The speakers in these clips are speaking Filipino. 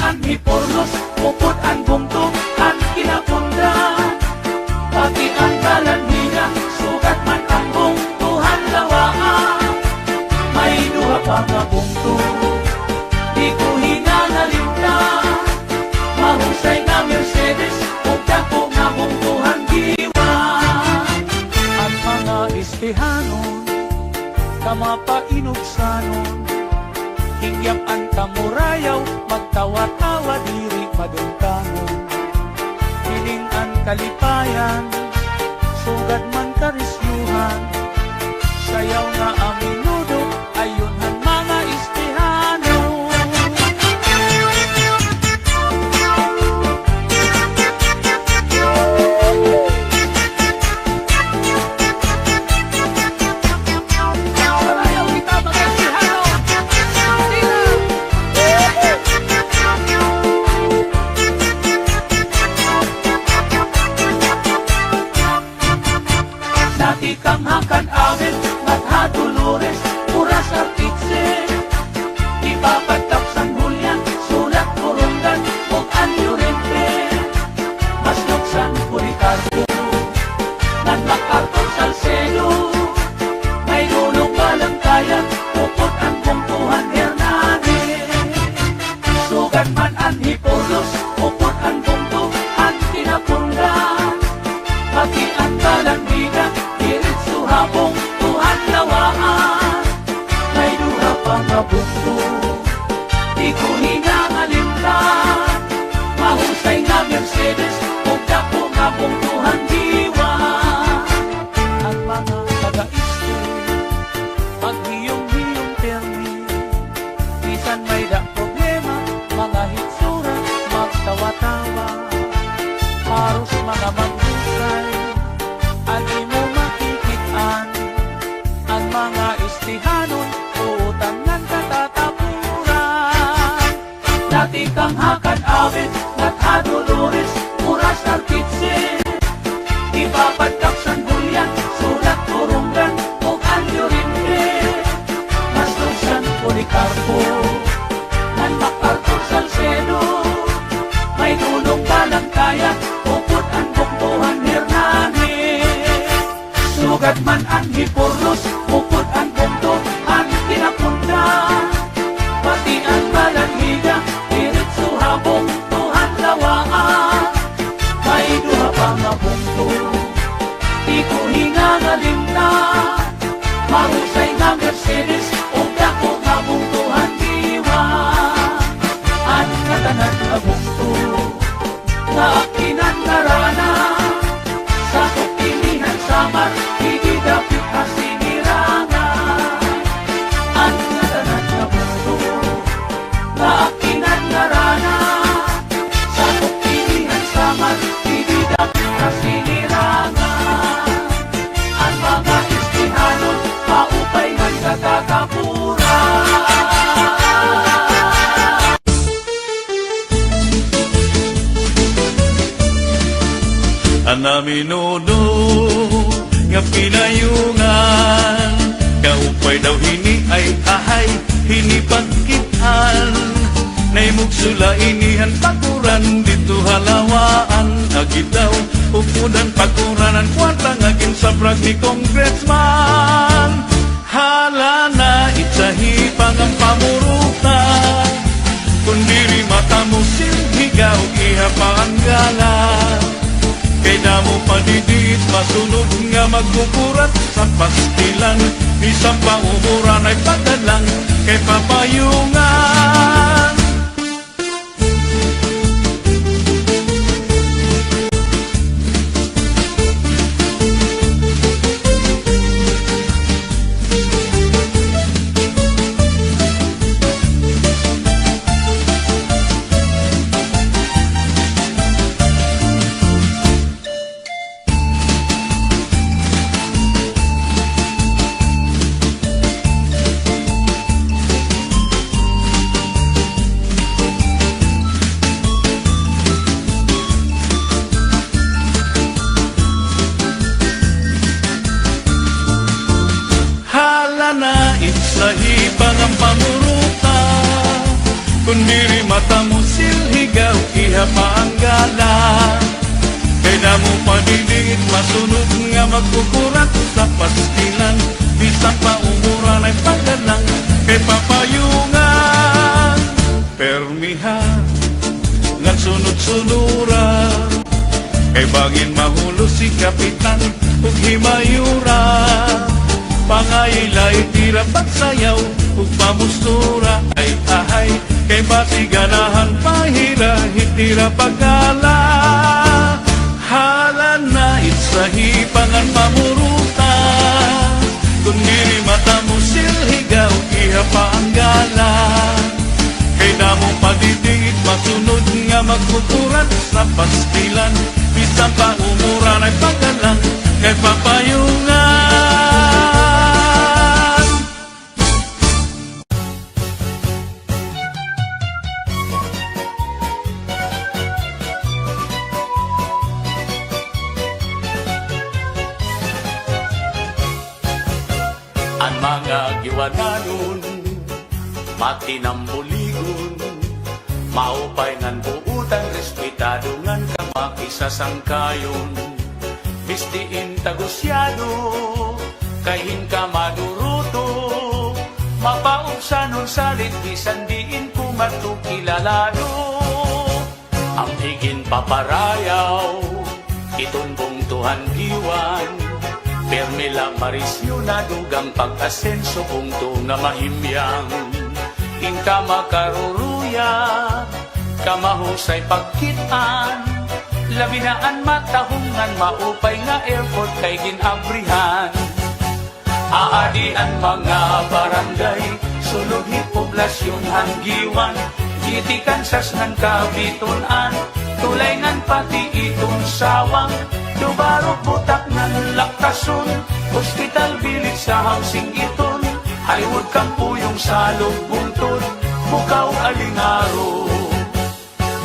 anhipornos, upod ang bungtong, ang kinapundan. Pati ang balanhiga, sugat man ang bungtuhan lawaan. May duha pa nga bungtong, di ko hinanalimta. Mahusay na Mercedes, ug dako nga bungtuhan diwa. Ang mga istihanon, kamapainugsanon, hingyap ang kamurayaw, magtawa-tawa diri madungkangon. Hiling ang kalipayan, sugad man karisyuhan, sayaw nga ang minudo, ayon ang mga istihano. Sarayaw kita mga istihano, dati kang hakan amin, matha Dolores, puras artitse. Ipapatap San Julian, sulat Corundan, ug Anyurente. Mas nuksan Policarpo, nan MacArthur Salcedo. May dulong Balangkayan, upod ang bungtuhan Hernandez. Sugat man anhipornos, upod ang bungtuhan kinapundan. Pati ang balanhiga, diretso habong tuhan lawaan. May duha pa nga bungto, di ko hinangalimtan. Mahusay nga Mercedes, ug dako nga bungtuhan diwa. Ang mga taga-iste, paghiyong-hiyong permi, bisan may da problema, mga hitsura, magtawa-tawa. Paros mga manghusay, agi mo makikitaan. Ang mga istihanon, utang ng katatapuran. Dati kang hakan awit, matha Dolores, puras artitse. Ipapatap San Julian, sulat Corundan, ug Anyurente. Mas nuksan Policarpo, nan MacArthur Salcedo. May dulong Balangkayan, upod ang bungtuhan Hernandez. Sugat man anhipornos, upod ang bungtuhan kinapundan. Pati ang balanhiga, diretso habong tuhan lawaan. May duha pa nga bungtong, di ko hinangalimtan. Mahusay nga Mercedes, ug dako nga bungtuhan diwa. Ang katanan nga bungtong, nga akinan narana, sa kupilihan samar, hindi dapit kasinirangan. Ang katanan nga bungtong, nga akinan narana, sa kupilihan samar, hindi dapit kasinirangan. Ang mga istihanon, paupay man katatapuran. Anaminuno nga pinayungan, kaupay daw hini ay ahay, hini pagkitan. Naimugsula inihan pakuran, dito halawaan, agid daw upudan pakuranan, kwarta ngagin sa brag ni congressman. Hala na itsahi pang ang pamurutan, kundiri mata mo silhigaw, iha pa ang galang. Kay damo padidit, masunod nga magkukurat sa pastilan, isang pauburan ay padalang kay papayungan. Kung diri mata mo silhigaw, iha pa ang gala. Kay na mo padidit, masunod nga magkukurat sa pastilan. Bisang pa umuran ay pagalang, kay papayungan. Permiha, nga sunod-sunura, kay bangin mahulo si kapitan, ug himayura. Pangayilay tira pagsayaw, ug pamustura, ay ahay, kay basiganahan pahira, hitira pagkala. Hala na itsahipangan pamuruta, kung diri mata mo silhigaw, iha pa ang gala. Kay damong padidingit, masunod nga magkukurat sa pastilan. Bisang pa umuran ay pagkalang, kay papayungan. Ang mga giwananon, matinambuligon, maupay ngan buutan, respetado ngan kamakisasangkayon. Bistiin tagusyado, kahin ka maduruto, mapauksanon salit, bisan diin kumatukilalado. Ang higin paparayaw, itunbong tuhan diwan, Permela Marisyo na dugang pag-asenso kungto nga mahimyang. Inka makaruruya, kamahusay pagkitaan, labinaan matahungan, maupay nga airport kay ginabrihan. Aadian mga barangay, suluhi poblasyon hanggiwan, gitikan sas ng kabitunan, tulay ngan pati itong sawang, dubarok butak ng lakason, hospital bilit sa housing iton, Highwood kampuyong salog buntod, bukaw alingaro.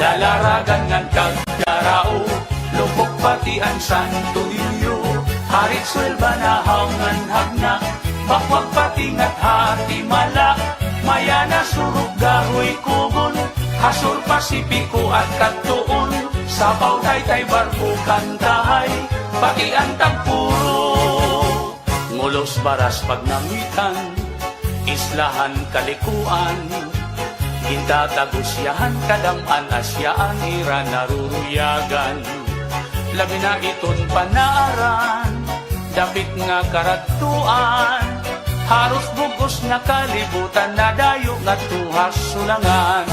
Dalaragan ngan kagdarao, lubok pati ang Santo Niño, harit swelba na haungan hagna, bakwag pati ngat hati mala, mayana surug gahoy kubon, hasur Pasipiko at Katuon, sabaw taytay barko kantahay, pati ang tagpuro. Ngulos baras pagnamitan, islahan kalikuan, gintatagusyahan kadaman asyaan ira naruruyagan. Labi na iton panaaran, dapit nga karagtuan, haros bugos na kalibutan na dayo nga tuhas sulangan.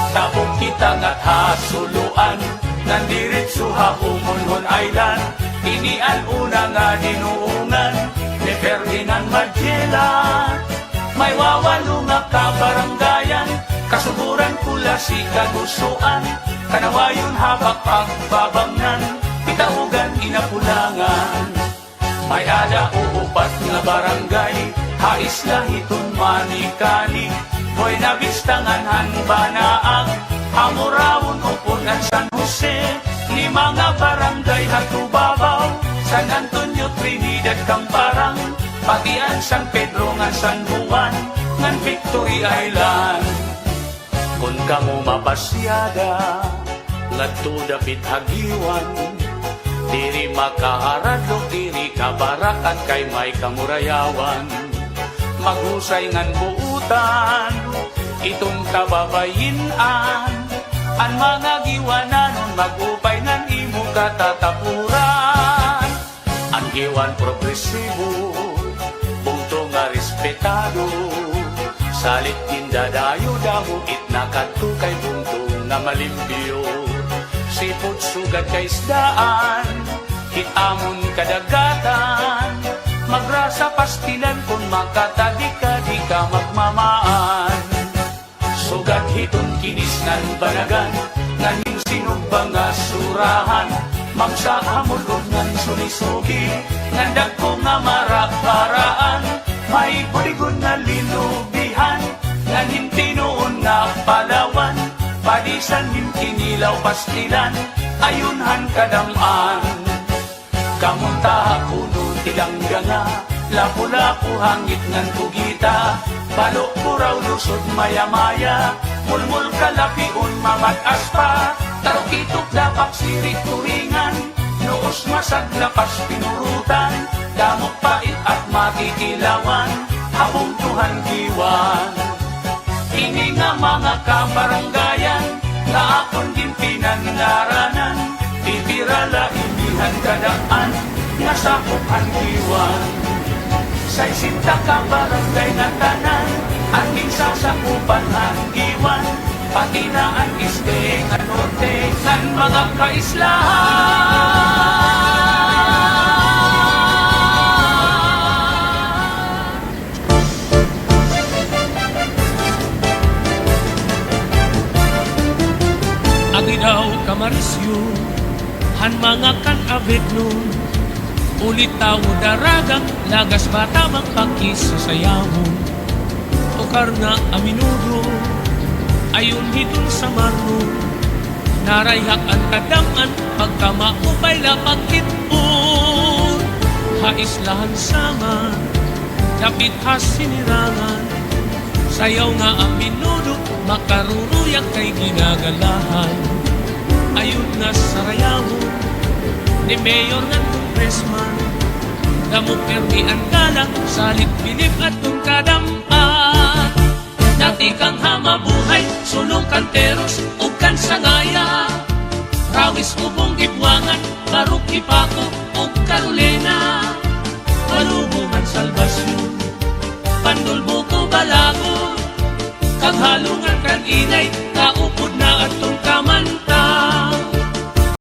Tabong kita nga't hasuluan, nandiritso ha Umunhon Island, inian una nga dinuungan, ni Ferdinand Magellan. May wawalo nga kabarangayan, kasuburan pula si kagusuan, kanawayon habak pagbabangnan, pitaugan inapulangan. May ada uupat nga barangay, haisla hiton manikani, Hoy nabistangan hanbanaang, Hamurawon upunan San Jose, ni mga barangay Hatubabaw, San Antonio, Trinidad, Camparang, Patian, San Pedro, nga San Juan, ngan Victory Island. Kung kamo mapasyada, ngadto dapit hagiwan, diri makaharadlok, diri kabarakan, kay may kamurayawan. Maghusay ngan buutan, itong kababayinan, ang mga giwananon magupay ngan imo katatapuran. Ang giwan progresibo, punto nga respetado, Salit indadayo damo it nakadto kay buntong nga malimpyo. Sipot sugat kay isdaan, hitamon kadagatan. Magrasa pastilan kung makatadi ka di ka magmamaan. Sugat hiton kinis nan banagan, ngayon sinubang nga surahan. Magsaamulod ngan sunisugi, ngandag ko nga maraparaan. May buligon na linubihan, ngayon tinuon nga palawan. Padisan yung kinilaw pastilan, ayunhan kadamaan. Kamunta kuno tilangganga, lapu-lapu hangit ngan kugita. Balok ko raw lusod maya-maya, mulmul kalapiun mamatas pa. Tarukitok dapak sirit turingan, noos masaglapas pinurutan. Damok pait at matikilawan, habong tuhan giwan. Ini nga mga kabaranggayan, nga akon gimpinan ngaranan. Pipirala inihan kadaan, nga sakupan giwan. Say sinta kabarangay na tanan, ating sasakupan ang giwan. Pati na ang este nga norte, ng mga kaislahan. Aginaw kamarisyo, han mga kan-abit nun. Ulit tao daragang, lagas bata magpakis sa sayamon. Tukar na aminudo, ayun hitun sa marno. Narayhak ang kadaman, pagkamaupay lapag kitpon. Haislahan sama, dapit hasinirangan. Sayaw nga ang minudo, makaruruyak kay ginagalahan. Ayun nga sa rayawo, ni Mayor ng Congressman. Damok permi ang galang, salit bilib at kung kadampan. Dati kang hamabuhay, sulong kanteros, ug kan sangaya. Rawis ubong gibwangan, barok ipako, ug Carolina. Walubungan salbasyon, pandulbo ko balago. Kaghalungan kan inay,